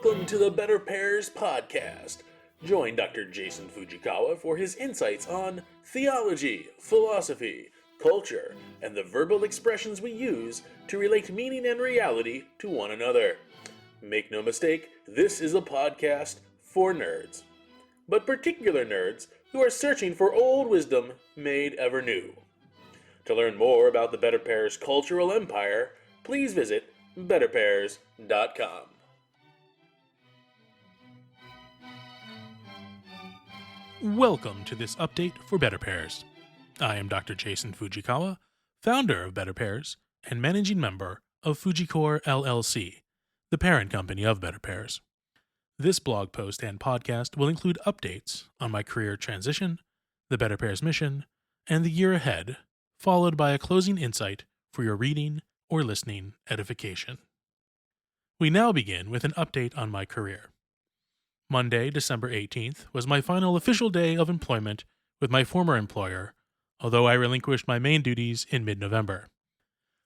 Welcome to the BetterPears podcast. Join Dr. Jason Fugikawa for his insights on theology, philosophy, culture, and the verbal expressions we use to relate meaning and reality to one another. Make no mistake, this is a podcast for nerds, but particular nerds who are searching for old wisdom made ever new. To learn more about the BetterPears cultural empire, please visit betterpears.com. Welcome to this update for BetterPears. I am Dr. Jason Fugikawa, founder of BetterPears and managing member of FugiCor LLC, the parent company of BetterPears. This blog post and podcast will include updates on my career transition, the BetterPears Mission, and the year ahead, followed by a closing insight for your reading or listening edification. We now begin with an update on my career. Monday, December 18th, was my final official day of employment with my former employer, although I relinquished my main duties in mid-November.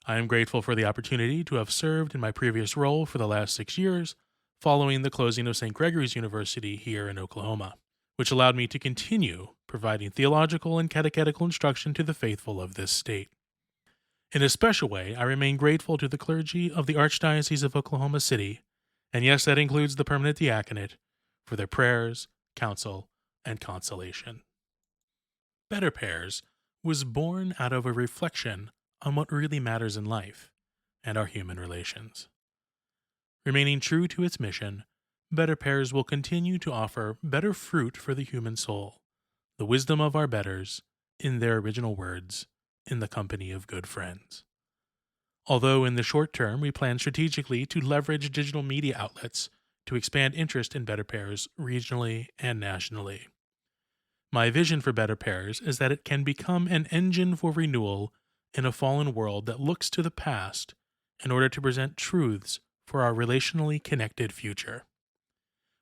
I am grateful for the opportunity to have served in my previous role for the last 6 years, following the closing of St. Gregory's University here in Oklahoma, which allowed me to continue providing theological and catechetical instruction to the faithful of this state. In a special way, I remain grateful to the clergy of the Archdiocese of Oklahoma City, and yes, that includes the permanent diaconate, for their prayers, counsel, and consolation. BetterPears was born out of a reflection on what really matters in life and our human relations. Remaining true to its mission, BetterPears will continue to offer better fruit for the human soul, the wisdom of our betters, in their original words, in the company of good friends. Although in the short term we plan strategically to leverage digital media outlets to expand interest in BetterPears regionally and nationally. My vision for BetterPears is that it can become an engine for renewal in a fallen world that looks to the past in order to present truths for our relationally connected future.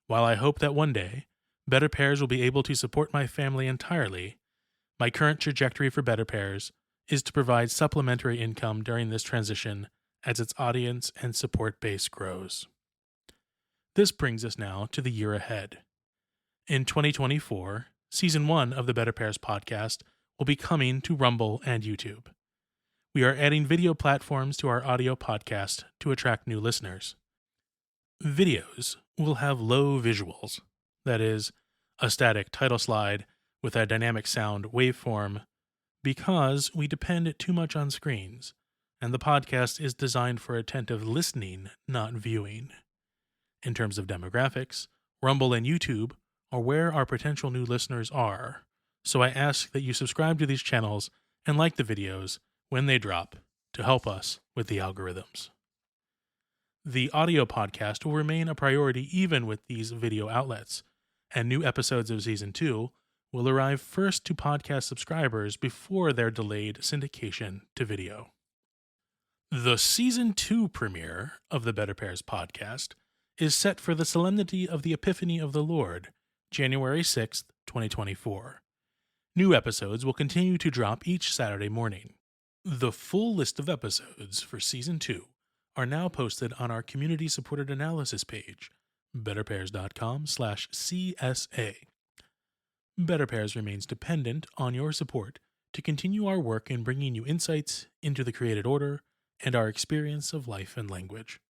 While I hope that one day, BetterPears will be able to support my family entirely, my current trajectory for BetterPears is to provide supplementary income during this transition as its audience and support base grows. This brings us now to the year ahead. In 2024, Season 1 of the BetterPears podcast will be coming to Rumble and YouTube. We are adding video platforms to our audio podcast to attract new listeners. Videos will have low visuals, that is, a static title slide with a dynamic sound waveform, because we depend too much on screens, and the podcast is designed for attentive listening, not viewing. In terms of demographics, Rumble and YouTube are where our potential new listeners are, so I ask that you subscribe to these channels and like the videos when they drop to help us with the algorithms. The audio podcast will remain a priority even with these video outlets, and new episodes of Season 2 will arrive first to podcast subscribers before their delayed syndication to video. The Season 2 premiere of the BetterPears podcast is set for the Solemnity of the Epiphany of the Lord, January 6th, 2024. New episodes will continue to drop each Saturday morning. The full list of episodes for Season 2 are now posted on our community-supported analysis page, betterpears.com/CSA. BetterPears remains dependent on your support to continue our work in bringing you insights into the created order and our experience of life and language.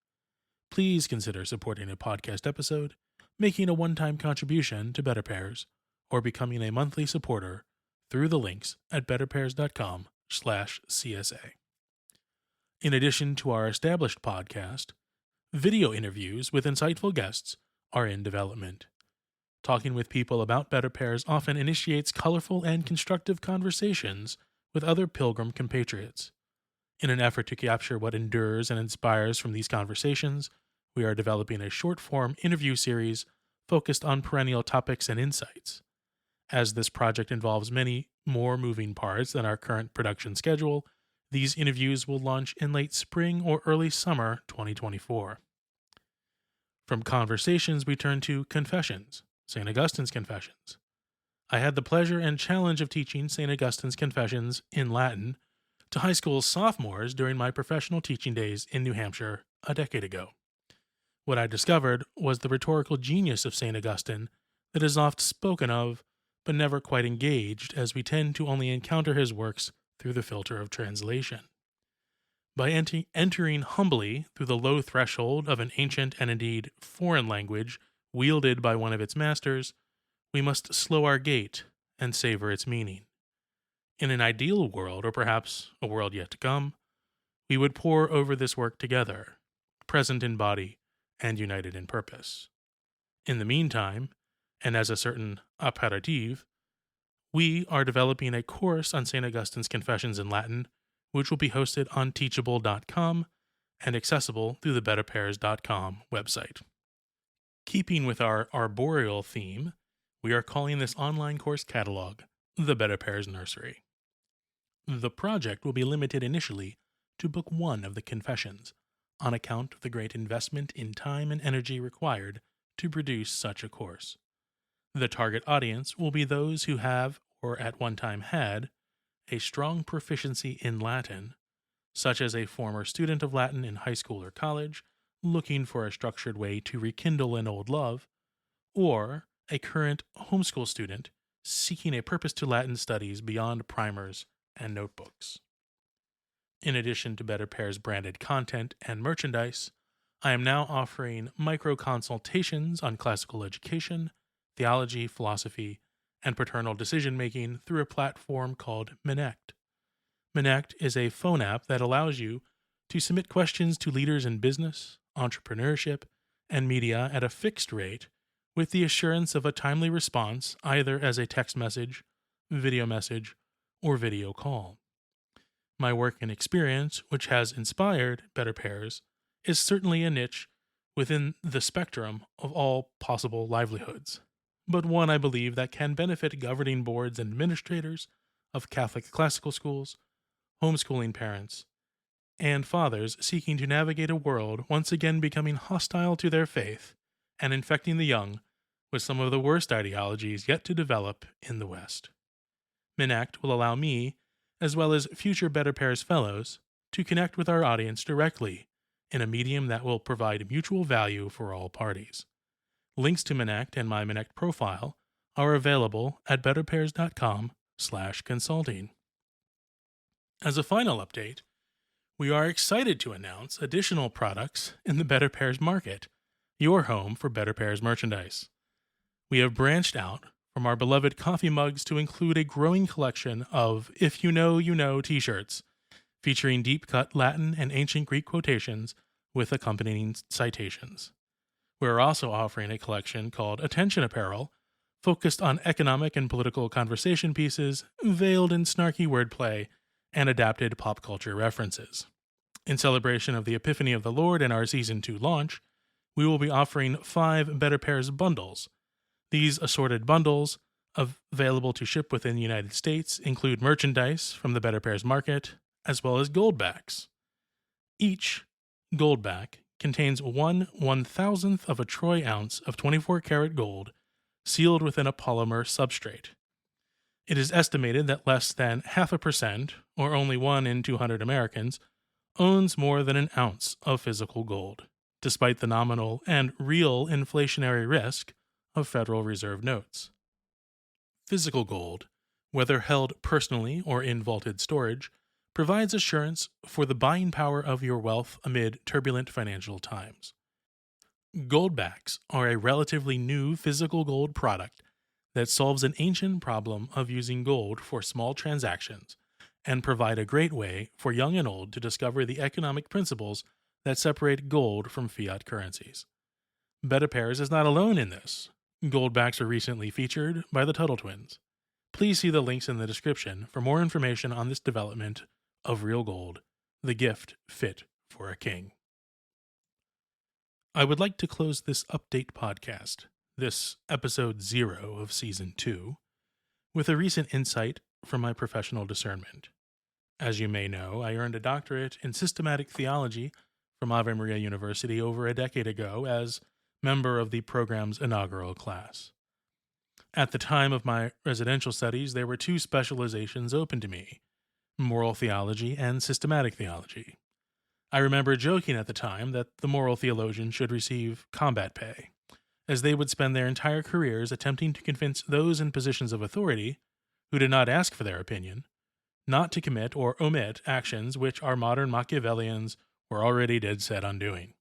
Please consider supporting a podcast episode, making a one-time contribution to BetterPears, or becoming a monthly supporter through the links at betterpears.com/CSA. In addition to our established podcast, video interviews with insightful guests are in development. Talking with people about BetterPears often initiates colorful and constructive conversations with other pilgrim compatriots. In an effort to capture what endures and inspires from these conversations, we are developing a short-form interview series focused on perennial topics and insights. As this project involves many more moving parts than our current production schedule, these interviews will launch in late spring or early summer 2024. From conversations, we turn to Confessions, St. Augustine's Confessions. I had the pleasure and challenge of teaching St. Augustine's Confessions in Latin to high school sophomores during my professional teaching days in New Hampshire a decade ago. What I discovered was the rhetorical genius of St. Augustine that is oft spoken of, but never quite engaged, as we tend to only encounter his works through the filter of translation. By entering humbly through the low threshold of an ancient and indeed foreign language wielded by one of its masters, we must slow our gait and savor its meaning. In an ideal world, or perhaps a world yet to come, we would pore over this work together, present in body and united in purpose. In the meantime, and as a certain aperitif, we are developing a course on St. Augustine's Confessions in Latin, which will be hosted on teachable.com and accessible through the betterpears.com website. Keeping with our arboreal theme, we are calling this online course catalog the BetterPears Nursery. The project will be limited initially to Book 1 of the Confessions, on account of the great investment in time and energy required to produce such a course. The target audience will be those who have, or at one time had, a strong proficiency in Latin, such as a former student of Latin in high school or college looking for a structured way to rekindle an old love, or a current homeschool student seeking a purpose to Latin studies beyond primers and notebooks. In addition to BetterPears branded content and merchandise, I am now offering micro-consultations on classical education, theology, philosophy, and paternal decision-making through a platform called Minect. Minect is a phone app that allows you to submit questions to leaders in business, entrepreneurship, and media at a fixed rate with the assurance of a timely response either as a text message, or video call. My work and experience, which has inspired BetterPears, is certainly a niche within the spectrum of all possible livelihoods, but one I believe that can benefit governing boards and administrators of Catholic classical schools, homeschooling parents, and fathers seeking to navigate a world once again becoming hostile to their faith and infecting the young with some of the worst ideologies yet to develop in the West. Minact will allow me, as well as future BetterPears fellows, to connect with our audience directly in a medium that will provide mutual value for all parties. Links to Minact and my Minact profile are available at betterpears.com/consulting. As a final update, we are excited to announce additional products in the BetterPears market, your home for BetterPears merchandise. We have branched out from our beloved coffee mugs to include a growing collection of If You Know, You Know t-shirts, featuring deep-cut Latin and ancient Greek quotations with accompanying citations. We are also offering a collection called Attention Apparel, focused on economic and political conversation pieces, veiled in snarky wordplay, and adapted pop culture references. In celebration of the Epiphany of the Lord and our Season 2 launch, we will be offering 5 BetterPears bundles. These assorted bundles, available to ship within the United States, include merchandise from the BetterPears market, as well as goldbacks. Each goldback contains 1/1000th of a troy ounce of 24-karat gold, sealed within a polymer substrate. It is estimated that less than 0.5%, or only 1 in 200 Americans, owns more than an ounce of physical gold, despite the nominal and real inflationary risk of Federal Reserve notes. Physical gold, whether held personally or in vaulted storage, provides assurance for the buying power of your wealth amid turbulent financial times. Goldbacks are a relatively new physical gold product that solves an ancient problem of using gold for small transactions and provide a great way for young and old to discover the economic principles that separate gold from fiat currencies. BetterPears is not alone in this. Goldbacks were recently featured by the Tuttle Twins. Please see the links in the description for more information on this development of real gold, the gift fit for a king. I would like to close this update podcast, this episode 0 of Season 2, with a recent insight from my professional discernment. As you may know, I earned a doctorate in systematic theology from Ave Maria University over a decade ago as member of the program's inaugural class. At the time of my residential studies, there were 2 specializations open to me: moral theology and systematic theology. I remember joking at the time that the moral theologian should receive combat pay, as they would spend their entire careers attempting to convince those in positions of authority, who did not ask for their opinion, not to commit or omit actions which our modern Machiavellians were already dead set on doing.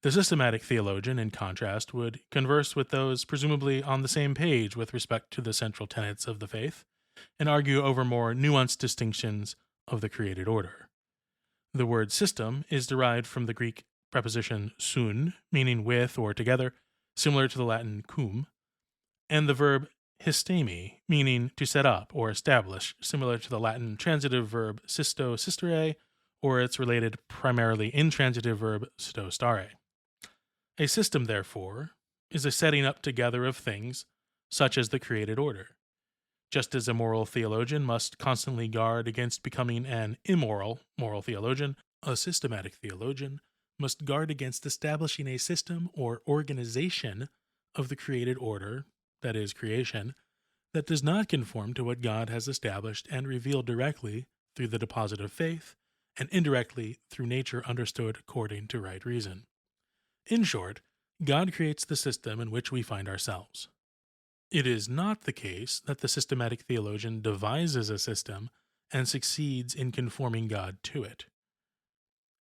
The systematic theologian, in contrast, would converse with those presumably on the same page with respect to the central tenets of the faith, and argue over more nuanced distinctions of the created order. The word system is derived from the Greek preposition sun, meaning with or together, similar to the Latin cum, and the verb histemi, meaning to set up or establish, similar to the Latin transitive verb sisto sistere, or its related primarily intransitive verb sto stare. A system, therefore, is a setting up together of things, such as the created order. Just as a moral theologian must constantly guard against becoming an immoral moral theologian, a systematic theologian must guard against establishing a system or organization of the created order, that is, creation, that does not conform to what God has established and revealed directly through the deposit of faith and indirectly through nature understood according to right reason. In short, God creates the system in which we find ourselves. It is not the case that the systematic theologian devises a system and succeeds in conforming God to it.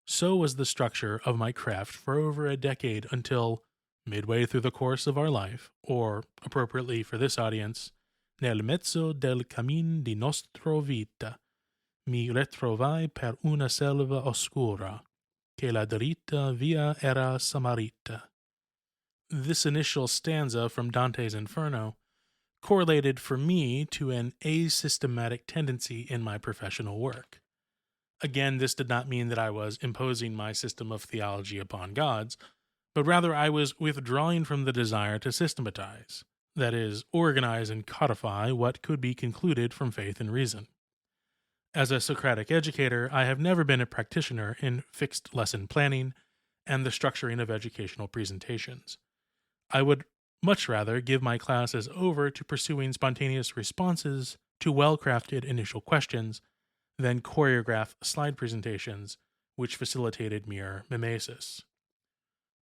So was the structure of my craft for over a decade until, midway through the course of our life, or, appropriately for this audience, nel mezzo del cammin di nostro vita, mi retrovai per una selva oscura, che la dritta via era samarita. This initial stanza from Dante's Inferno correlated for me to an asystematic tendency in my professional work. Again, this did not mean that I was imposing my system of theology upon God's, but rather I was withdrawing from the desire to systematize, that is, organize and codify what could be concluded from faith and reason. As a Socratic educator, I have never been a practitioner in fixed lesson planning and the structuring of educational presentations. I would much rather give my classes over to pursuing spontaneous responses to well-crafted initial questions than choreograph slide presentations which facilitated mere mimesis.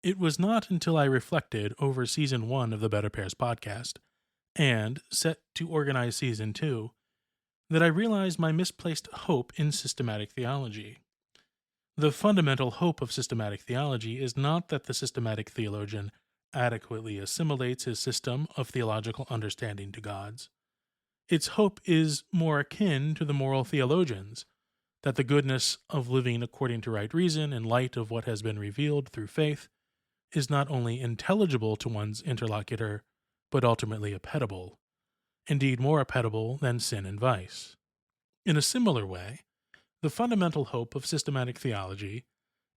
It was not until I reflected over Season 1 of the BetterPears podcast and set to organize Season 2 that I realized my misplaced hope in systematic theology. The fundamental hope of systematic theology is not that the systematic theologian adequately assimilates his system of theological understanding to God's. Its hope is more akin to the moral theologian's, that the goodness of living according to right reason in light of what has been revealed through faith is not only intelligible to one's interlocutor, but ultimately appetible, indeed more appetible than sin and vice. In a similar way, the fundamental hope of systematic theology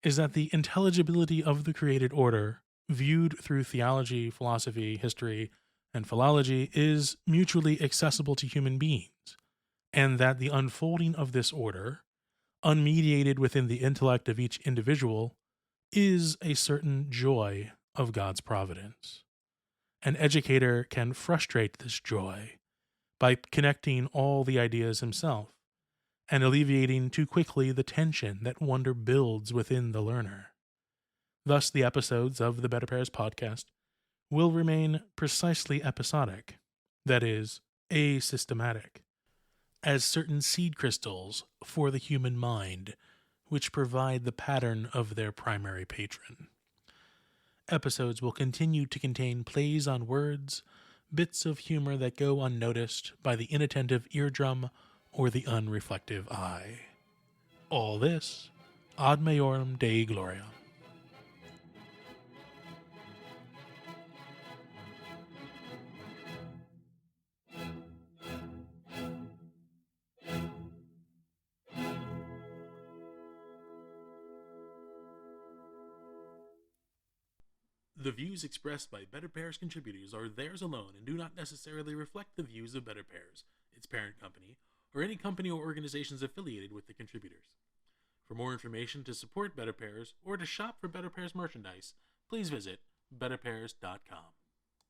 is that the intelligibility of the created order, viewed through theology, philosophy, history, and philology, is mutually accessible to human beings, and that the unfolding of this order, unmediated within the intellect of each individual, is a certain joy of God's providence. An educator can frustrate this joy by connecting all the ideas himself, and alleviating too quickly the tension that wonder builds within the learner. Thus, the episodes of the BetterPears podcast will remain precisely episodic, that is, asystematic, as certain seed crystals for the human mind, which provide the pattern of their primary patron. Episodes will continue to contain plays on words, bits of humor that go unnoticed by the inattentive eardrum or the unreflective eye. All this ad majorem Dei gloria. The views expressed by BetterPears contributors are theirs alone and do not necessarily reflect the views of BetterPears, its parent company, or any company or organizations affiliated with the contributors. For more information to support BetterPears or to shop for BetterPears merchandise, please visit betterpears.com.